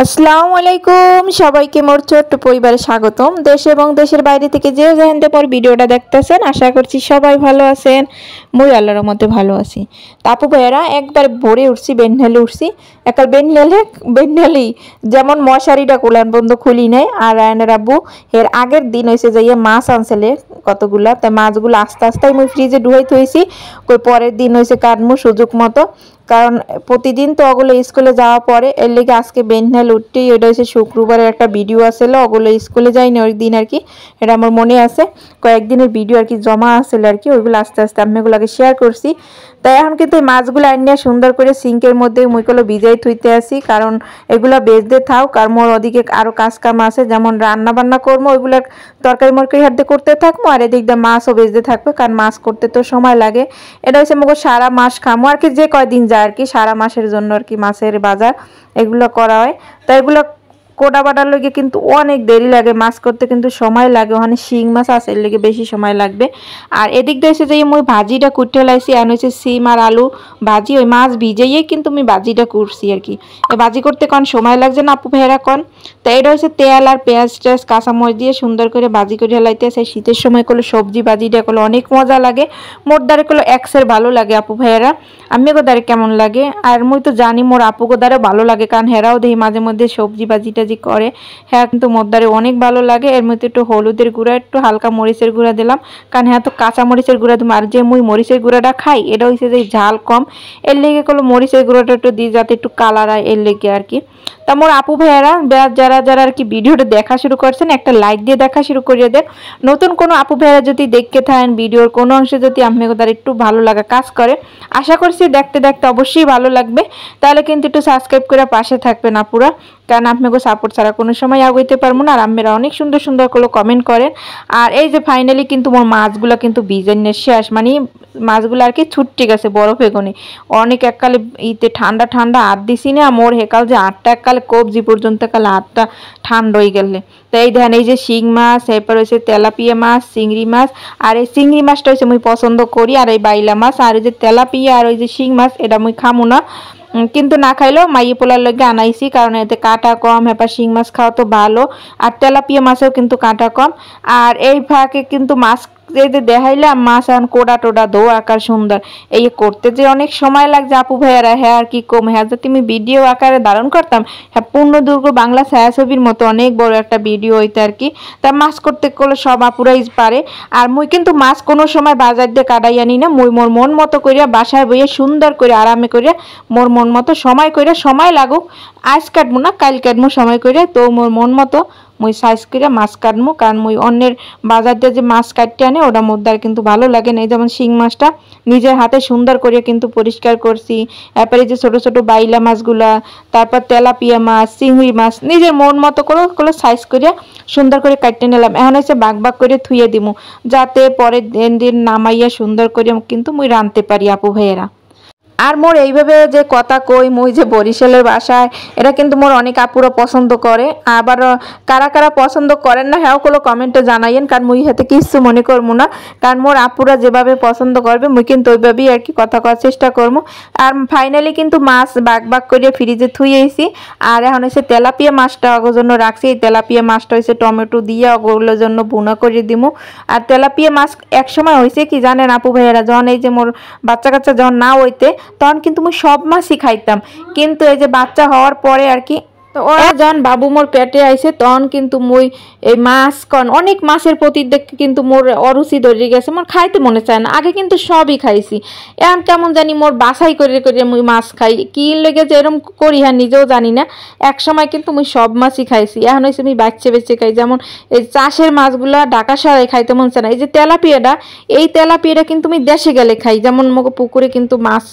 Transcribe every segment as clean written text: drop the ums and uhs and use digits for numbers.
আসসালামু আলাইকুম সবাইকে মোর ছোট্ট পরিবারে স্বাগতম। দেশ এবং দেশের বাইরে থেকে যে যেখান পর ভিডিওটা দেখতেছেন আশা করছি সবাই ভালো আছেন। মই আল্লাহর রহমতে ভালো আছি। তাপু ভাইয়েরা একবার ভরে উঠছি, বেন্ডালে উঠছি, একাল বেন্ডালি যেমন মশারিটা কুলান বন্ধ খুলি নাই। আর রায়নের আব্বু এর আগের দিন হয়েছে যাইয়ে মাছ আনছিলে কতগুলা, তাই মাছগুলো আস্তে আস্তে আমি ফ্রিজে ঢুকাই থইছি। কই পরের দিন হয়েছে কাটমু সুযোগ মতো, কারণ প্রতিদিন তো ওগুলো স্কুলে যাওয়া পরে এর লেগে আজকে বেন্ডাল উঠতেই এটা হচ্ছে শুক্রবারের একটা ভিডিও আসলে, ওগুলো স্কুলে যায়নি ওই দিন আর কি, এটা আমার মনে আছে। কয়েকদিনের ভিডিও আর কি জমা আসলে আর কি, ওইগুলো আস্তে আস্তে আমি ওগুলোকে শেয়ার করছি। তাই এখন কিন্তু এই মাছগুলো আনিয়ে সুন্দর করে সিঙ্কের মধ্যে মুইগুলো ভিজাই থুইতে আসি, কারণ এগুলো বেজতে থাও। কারণ মোর ওদিকে আরও কাজ কাম আছে, যেমন রান্না বান্না করবো, ওইগুলো তরকারি মরকারি হাতে করতে থাকবো, আর এদিক দিয়ে মাছও বেজতে থাকবে, কারণ মাছ করতে তো সময় লাগে। এটা হচ্ছে মোকে সারা মাস খামো আর কি, যে কয়দিন যায় আর কি, সারা মাসের জন্য আর কি মাছের বাজার এগুলো করা হয়। তাই এগুলো কোটা বাটার লেগে কিন্তু অনেক দেরি লাগে, মাছ করতে কিন্তু সময় লাগে, ওখানে শিং মাছ আছে এর লেগে বেশি সময় লাগবে। আর এদিক দিয়ে এসে যে মই ভাজিটা কুটতে লাইছি, আর হচ্ছে সিম আর আলু ভাজি, ওই মাছ ভিজেই কিন্তু আমি ভাজিটা করছি আর কি। এই ভাজি করতে কোন সময় লাগছে না আপু ভাইয়েরা কোন। তাই এটা হচ্ছে তেল আর পেঁয়াজ টেয়াজ কাঁচামরিচ দিয়ে সুন্দর করে ভাজি করে লাইতে আছে। শীতের সময় করলে সবজি ভাজিটা করলে অনেক মজা লাগে, মোর দ্বারে করলে এক্সের ভালো লাগে আপু ভাইয়েরা। আমি গোদারে কেমন লাগে, আর মুই তো জানি মোর আপু গোদারে ভালো লাগে, কারণ হেরাও দেখি মাঝে মধ্যে সবজি ভাজিটা যে করে, হ্যাঁ কিন্তু মোর দ্বারে অনেক ভালো লাগে। এর মধ্যে একটু হলুদের গুঁড়া, একটু হালকা মরিচের গুঁড়া দিলাম, কারণ হ্যাঁ তো কাঁচা মরিচের গুঁড়া দিলাম। আর যে মুই মরিচের গুঁড়াটা খাই এটা হচ্ছে যে ঝাল কম, এর লেগে করলো মরিচের গুঁড়াটা একটু দিই যাতে একটু কালার হয় এর লেগে আর কি। তা মোর আপু ভাইয়েরা যারা যারা আর কি ভিডিওটা দেখা শুরু করছেন একটা লাইক দিয়ে দেখা শুরু করিয়ে দেন। নতুন কোনো আপু ভাইয়েরা যদি দেখতে থাকেন ভিডিওর কোনো অংশে যদি আপনাদের একটু ভালো লাগা কাজ করে, আশা করছি দেখতে দেখতে অবশ্যই ভালো লাগবে। তাহলে কিন্তু একটু সাবস্ক্রাইব করে পাশে থাকবেন আপুরা, কারণ আপনাকে সাপোর্ট ছাড়া কোনো সময় আগাইতে পারবো না। আর আপনারা অনেক সুন্দর সুন্দর করে কমেন্ট করেন। আর এই যে ফাইনালি কিন্তু মোর মাছগুলো কিন্তু ভিজাইনের শেষ, মানে মাছগুলো আর কি ছুট্টি গেছে বরফ এগোনি অনেক। এককালে ইতে ঠান্ডা ঠান্ডা হাত দিছি না মোর, হেকাল যে আটটা এককালে কবজি পর্যন্ত কালে হাতটা ঠান্ডা হয়ে গেলে। তো এই ধ্যান এই যে শিং মাছ, এরপর হচ্ছে তেলাপিয়া মাছ, চিংড়ি মাছ। আর এই চিংড়ি মাছটা হচ্ছে মুই পছন্দ করি, আর এই বাইলা মাছ, আর ওই যে তেলাপিয়া আর ওই যে শিং মাছ এটা মুই খামু না, কিন্তু না খাইলেও মাইয়ে পোলার লগে আনাইছি, কারণ এতে কাঁটা কম। হ্যাঁ শিং মাছ খাওয়া তো ভালো, আর তেলাপিয়া মাছেও কিন্তু কাঁটা কম। আর এই ফাঁকে কিন্তু মাছ যে দেখাইলাম মাছ আন কোডা টোডা দো আকার সুন্দর, এই করতে যে অনেক সময় লাগছে আপু ভাইয়ারা, হ্যাঁ আর কি কম। হ্যাঁ যদি আমি ভিডিও আকারে ধারণ করতাম, হ্যাঁ পূর্ণদুর্গ বাংলা ছায়াছবির মতো অনেক বড় একটা ভিডিও হইতে আর কি। তা মাছ করতে করলে সব আপুরাই পারে। আর মুই কিন্তু মাছ কোনো সময় বাজার দিয়ে কাটাই আনি না, মুই মোর মন মতো করিয়া বাসায় বইয়ে সুন্দর করে আরামে করে মোর মন মতো সময় করে, সময় লাগুক, আজ কাটবো না কাল কাটবো সময় করে, তো মোর মন মতো মুই সাইজ করে মাছ কাটবো। কারণ মুই অন্যের বাজার দিয়ে যে মাছ কাটতে আনে ওটা মোদ্দার কিন্তু ভালো লাগে না। এই যেমন শিং মাছটা নিজের হাতে সুন্দর করে কিন্তু পরিষ্কার করছি। এরপরে যে ছোট ছোট বাইলা মাছগুলা, তারপর তেলাপিয়া মাছ, চিংড়ি মাছ নিজের মন মতো করে সাইজ করে সুন্দর করে কাটতে নিলাম। এখন হচ্ছে বাগ বাগ করে থুয়ে দিমু, যাতে পরের দিন নামাইয়া সুন্দর করে কিন্তু মুই রাঁধতে পারি আপু ভাইয়েরা। আর মোর এইভাবে যে কথা কই মুই যে বরিশালের বাসায়, এটা কিন্তু মোর অনেক আপুরা পছন্দ করে। আবার কারা কারা পছন্দ করেন না হ্যাঁ কোনো কমেন্টে জানাইয়েন, কারণ মুই হাতে কিছু মনে করবো না, কারণ মোর আপুরা যেভাবে পছন্দ করবে মুই কিন্তু ওইভাবেই আর কি কথা করার চেষ্টা করবো। আর ফাইনালি কিন্তু মাছ বাগ বাগ করে ফ্রিজে থুয়েছি। আর এখন হচ্ছে তেলাপিয়া মাছটা ওগুলোর জন্য রাখছি। এই তেলাপিয়া মাছটা হচ্ছে টমেটো দিয়ে ওগুলোর জন্য বুনা করে দিমু। আর তেলাপিয়া মাছ এক সময় হয়েছে কি জানেন আপু ভাইয়েরা, যখন এই যে মোর বাচ্চা কাচ্চা যখন না হইতে তখন কিন্তু মুই সব মাছই খাইতাম, কিন্তু এই যে বাচ্চা হওয়ার পরে আর কি, তো ওরা যখন বাবু মোর পেটে আইছে তখন কিন্তু মুই এই মাছ কন অনেক মাছের প্রতি দেখে কিন্তু মোর অরুচি ধরে গেছে, মোর খাইতে মনে চায় না। আগে কিন্তু সবই খাইছি, এখন কেমন জানি মোর বাছাই করে করে মুই মাছ খাই, কি লেগে যে এরকম করি হ্যাঁ নিজেও জানি না। এক সময় কিন্তু মুই সব মাছই খাইছি, এখন হয়েছে আমি বাচ্চা বেচে খাই। যেমন এই চাষের মাছগুলা ঢাকা শহরে খাইতে মন চায় না। এই যে তেলাপিয়াটা, এই তেলাপিয়াটা কিন্তু আমি দেশে গেলে খাই, যেমন মোকে পুকুরে কিন্তু মাছ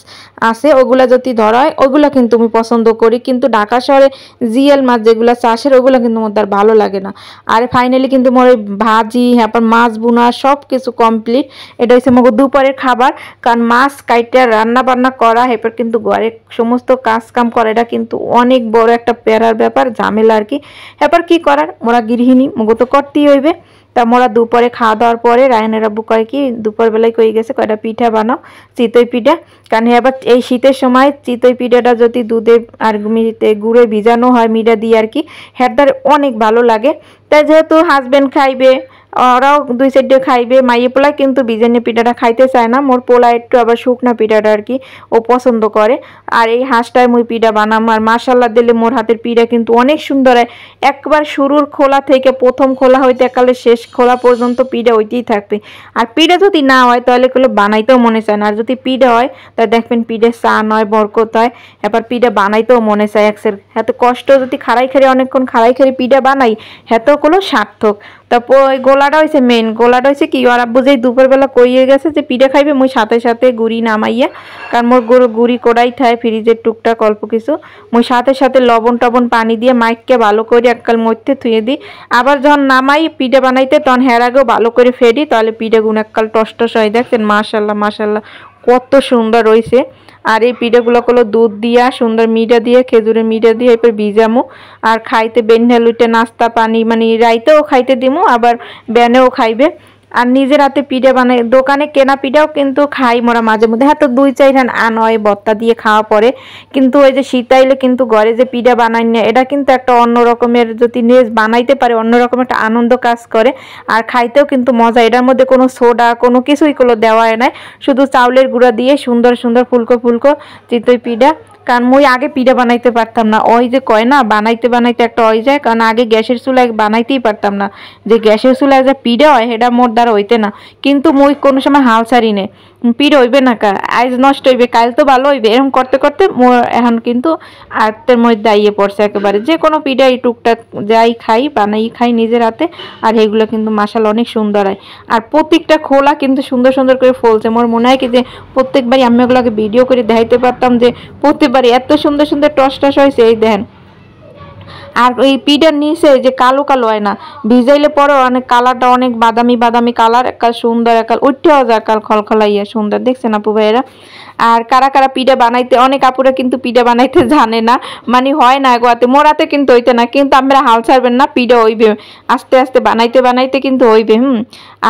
আছে ওগুলা যদি ধরা হয় ওগুলা কিন্তু আমি পছন্দ করি, কিন্তু ঢাকা শহরে জিএল মাছ যেগুলো চাষের ওগুলো কিন্তু মোর আর ভালো লাগে না। আর ফাইনালি কিন্তু মোর ভাজি হ্যাঁ মাছ বোনা সব কিছু কমপ্লিট। এটা হচ্ছে মোর দুপুরের খাবার, কারণ মাছ কাইটা রান্না বান্না করা এরপর কিন্তু ঘরের সমস্ত কাজ কাম করা এটা কিন্তু অনেক বড় একটা প্যারার ব্যাপার, ঝামেলা আর কি। এরপর কি করার, মোরা গৃহিণী মোগো তো করতেই হইবে। তা মোরা দুপুরে খাওয়া দাওয়ার পরে রায়নের আব্বু কয় কি দুপুরবেলায় কই গেছে কয়টা পিঠা বানাও, চিতই পিঠা। কারণ এবার এই শীতের সময় চিতই পিঠাটা যদি দুধে আর গুড়ে ভিজানো হয় মিঠা দিয়ে আর কি, হেরদার অনেক ভালো লাগে। তাই যেহেতু হাজবেন্ড খাইবে, ওরাও দুই সাইডে খাইবে, মাইয়ে পোলা কিন্তু বিজানি পিঠাটা খাইতে চায় না, মোর পোলা একটু আবার শুকনা পিঠাটা আর কি ও পছন্দ করে। আর এই হাঁসটায় মুই পিঠা বানাম, আর মাশাল্লাহ দিলে মোর হাতের পিঠা কিন্তু অনেক সুন্দর হয়। একবার শুরুর খোলা থেকে প্রথম খোলা হইতে একালে শেষ খোলা পর্যন্ত পিঠা হইতেই থাকবে। আর পিঠা যদি না হয় তাহলে কোনো বানাইতেও মনে চায় না, আর যদি পিঠা হয় তাহলে দেখবেন পিঠে চান হয়, বরকত হয়, এবার পিঠা বানাইতেও মনে চায়। একসের এত কষ্ট যদি খাড়াই খেড়ে অনেকক্ষণ খাড়াই খেড়ে পিঠা বানাই হেতো কোনো সার্থক। তারপর ওই গোলাটা হয়েছে মেন, গোলাটা হয়েছে কি ওর আব্বু যেই দুপুরবেলা কইয়ে গেছে যে পিঠা খাইবে, মুই সাথে সাথে গুড়ি নামাইয়া, কারণ মোর গুড়ি কোড়াই থায় ফ্রিজের টুকটাক অল্প কিছু, মুই সাথে সাথে লবণ টবণ পানি দিয়ে মাইককে ভালো করে এককাল মধ্যে থুয়ে দিই। আবার যখন নামাই পিঠা বানাইতে তখন হের আগেও ভালো করে ফেরি, তাহলে পিঠা গুণ এককাল টস টস হয়। দেখছেন মাশাল্লাহ মাশাল্লাহ কত সুন্দর হয়েছে। আর এই পিঠাগুলো হলো দুধ দিয়া সুন্দর মিঠা দিয়ে খেজুরের মিঠা দিয়ে এরপর ভিজামো আর খাইতে বেন্যা লুটে নাস্তা পানি মানে রাইতেও খাইতে দিমু, আবার ব্যানেও খাইবে। আর নিজের হাতে পিঠা বানাই, দোকানে কেনা পিঠাও কিন্তু খাই মোরা মাঝে মধ্যে, হয়তো 2-4 রান আনয় বত্তা দিয়ে খাওয়া পরে, কিন্তু ওই যে শীতাইলে কিন্তু ঘরে যে পিঠা বানাই না এটা কিন্তু একটা অন্য রকমের, যদি নেজ বানাইতে পারে অন্য রকম একটা আনন্দ কাজ করে। আর খাইতেও কিন্তু মজা, এটার মধ্যে কোনো সোডা কোনো কিছুই কোনো দেওয়া নাই, শুধু চাউলের গুঁড়া দিয়ে সুন্দর সুন্দর ফুলকো ফুলকো চিতই পিঠা। কারণ মুই আগে পিঠা বানাইতে পারতাম না, ওই যে কয় না বানাইতে বানাইতে একটা হয়ে যায়, কারণ আগে গ্যাসের চুলায় বানাইতেই পারতাম না, যে গ্যাসের চুলায় যে পিঠা হয় সেটা মোর দ্বারা হইতে না। কিন্তু মুই কোনো সময় হাল ছাড়ি নে, পিঠা হইবে না কা, আজ নষ্ট হইবে কাল তো ভালো হইবে, এরকম করতে করতে মোর এখন কিন্তু আয়ত্তের মধ্যে আইয়ে পড়ছে একেবারে, যে কোনো পিঠা এই টুকটাক যাই খাই বানাই খাই নিজের হাতে। আর এগুলো কিন্তু মাশাআল্লাহ অনেক সুন্দর হয়, আর প্রত্যেকটা খোলা কিন্তু সুন্দর সুন্দর করে ফলছে। মোর মনে হয় কি যে প্রত্যেকবারই আমি এগুলোকে ভিডিও করে দেখাইতে পারতাম, যে প্রত্যেকবারই এত সুন্দর সুন্দর টস টস হয়েছে। এই দেখেন, আর ওই পিঠার নিচে যে কালো কালো হয় না, ভিজাইলে পরে অনেক কালারটা অনেক বাদামি বাদামি কালার, একাল সুন্দর একাল উঠেও যায় একাল খলখলাইয়া সুন্দর। দেখছেন আপু ভাইয়েরা? আর কারা কারা পিঠা বানাইতে, অনেক আপুরা কিন্তু পিঠা বানাইতে জানে না, মানে হয় না গোয়াতে মোরাতে কিন্তু হইতে না, কিন্তু আমরা হাল ছাড়বেন না, পিঠা হইবে আস্তে আস্তে বানাইতে বানাইতে কিন্তু হইবে।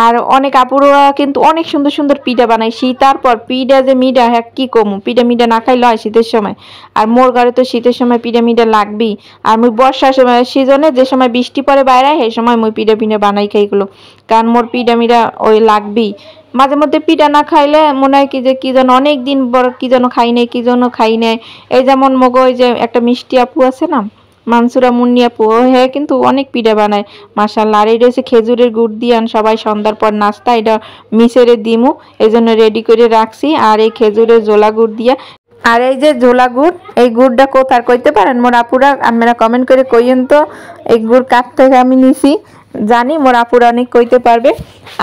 আর অনেক আপুরা কিন্তু অনেক সুন্দর সুন্দর পিঠা বানায়, শীত তারপর পিঠা যে মিঠা, হ্যাঁ কি কমু, পিঠা মিঠা না খাইলে হয় শীতের সময়। আর মোর ঘরে তো শীতের সময় পিঠা মিঠা লাগবেই। আর মুই বর্ষার সময় সিজনে যে সময় বৃষ্টি পরে বাইরে সেই সময় মুই পিঠা পিঠা বানাই খাইগুলো, কারণ মোর পিঠা মিঠা ওই লাগবেই। মাঝে মধ্যে পিঠা না খাইলে মনে হয় কি যে কি যেন অনেক দিন বড় কি যেন খাই নাই, কি যেন খাই নাই। এই যেমন মগো ওই যে একটা মিষ্টি আপু আছে না, মানসুরা মুন্নি আপু, হ্যাঁ কিন্তু অনেক পিঠা বানায় মাশাআল্লাহ। আর এটা হচ্ছে খেজুরের গুড় দিয়ে সবাই সন্ধ্যার পর নাস্তা, এটা মিশরে দিমু এই জন্য রেডি করে রাখছি। আর এই খেজুরের জোলা গুড় দিয়া, আর এই যে ঝোলা গুড়, এই গুড়টা কোথার কইতে পারেন মোর আপুরা, আপনারা কমেন্ট করে কইেন তো এই গুড় কাঠ থেকে আমি নিছি, জানি মোর আপুরা অনেক কইতে পারবে।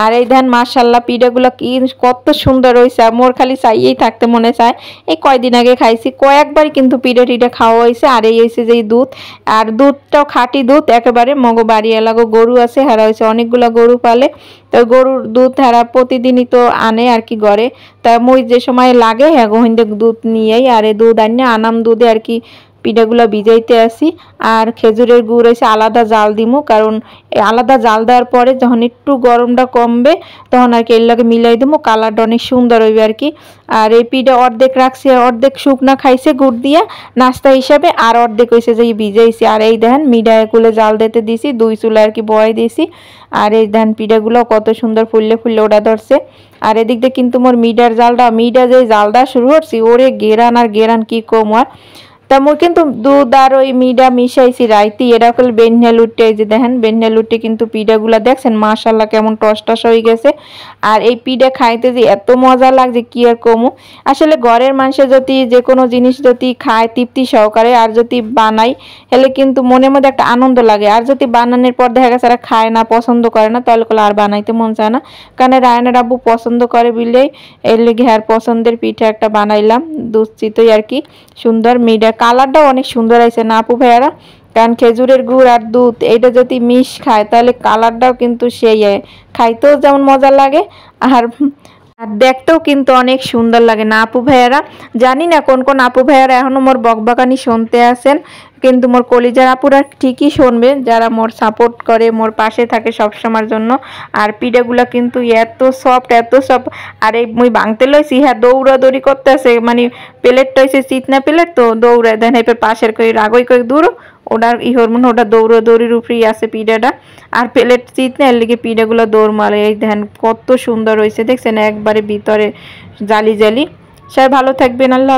আর এই ধান মাশাআল্লাহ পিঠাগুলো কি কত সুন্দর হয়েছে, মোর খালি চাইয়েই থাকতে মনে চায়। এই কয়দিন আগে খাইছি কয়েকবার কিন্তু পিঠা টিঠা খাওয়া হয়েছে। আর এই হয়েছে যে দুধ, আর দুধটাও খাঁটি দুধ একেবারে, মগো বাড়ি এলাকাও গরু আছে, হারা হয়েছে অনেকগুলো গরু পালে, তো গরুর দুধ হারা প্রতিদিনই তো আনে আর কি ঘরে, তা মই যে সময় লাগে হ্যাঁ গোহিন্দে দুধ নিয়েই, আর এই দুধ আনে আনাম দুধে আর কি পিঠাগুলো ভিজাইতে আসি। আর খেজুরের গুড় হয়েছে আলাদা জাল দিমু, কারণ আলাদা জাল দেওয়ার পরে যখন একটু গরমটা কমবে তখন আর কি এর লাগে মিলাই দেবো, কালারটা অনেক সুন্দর হইবে আর কি। আর এই পিঠা অর্ধেক রাখছি, অর্ধেক শুকনা খাইছে গুড় দিয়া নাস্তা হিসাবে, আর অর্ধেক হয়েছে যে ভিজাইছি। আর এই দেখেন মিডায় কুলে জাল দিতে দিছি, 2 চুলা আর কি বয় দিয়েছি। আর এই দেখেন পিঠাগুলো কত সুন্দর ফুললে ফুললে ওটা ধরছে। আর এদিক দিয়ে কিন্তু মোর মিডার জালটা, মিডা যে জালটা শুরু করছি ওরে গেরান আর গেরান কি কম। আর তা মোর কিন্তু দুধ আর ওই মিডা মিশাইছি রাইতি, এটা হল বেন্যা লুটে, এই যে দেখেন বেন্যা লুটে কিন্তু পিঠাগুলা দেখছেন মাশাআল্লাহ কেমন টস টস হয়ে গেছে। আর এই পিঠা খাইতে যে এত মজা লাগছে কি আর কমু। আসলে ঘরের মানুষে যদি যে কোনো জিনিস যদি খায় তৃপ্তি সহকারে আর যদি বানাই হলে কিন্তু মনের মধ্যে একটা আনন্দ লাগে। আর যদি বানানোর পর দেখা গেছে খায় না, পছন্দ করে না, তাহলে আর বানাইতে মন চায় না। কারণ রায়নের আব্বু পছন্দ করে বিলেই এর লেগে আর পছন্দের পিঠা একটা বানাইলাম, দুধ চিতই আর কি সুন্দর। মিডা কালারটাও অনেক সুন্দর আছে না আপু ভাইয়ারা, কারণ খেজুরের গুড় আর দুধ এটা যদি মিশ খায় তাহলে কালারটাও কিন্তু সেই খাইতেও যেমন মজা লাগে আর দেখতেও কিন্তু অনেক সুন্দর লাগে না আপু ভাইয়ারা। জানি না কোন কোন আপু ভাইয়ারা এখনো মোর বকবাকানি শুনতে আছেন, কিন্তু মোর কলিজার আপুরা ঠিকই শুনবে, যারা মোর সাপোর্ট করে, মোর পাশে থাকে সব সময়ের জন্য। আর পিঠাগুলা কিন্তু এত সফট, এত সফট। আর এই মুই ভাঙতে লইছি, হ্যাঁ দৌড়াদৌড়ি করতেছে, মানে প্লেটটা হয়েছে চিতনা প্লেট, তো দৌড়ে দেন এবার পাশের কই রাগই কয়েক দূর ওটার ইহর মনে ওটা দৌড়াদৌড়ির উপরেই আছে পিঠাটা। আর প্লেট চিতনা এর লিগে পিঠাগুলো দৌড় মারে। এই দেখেন কত সুন্দর হয়েছে, দেখছেন একবারে ভিতরে জালি জালি। সবাই ভালো থাকবেন, আল্লাহ।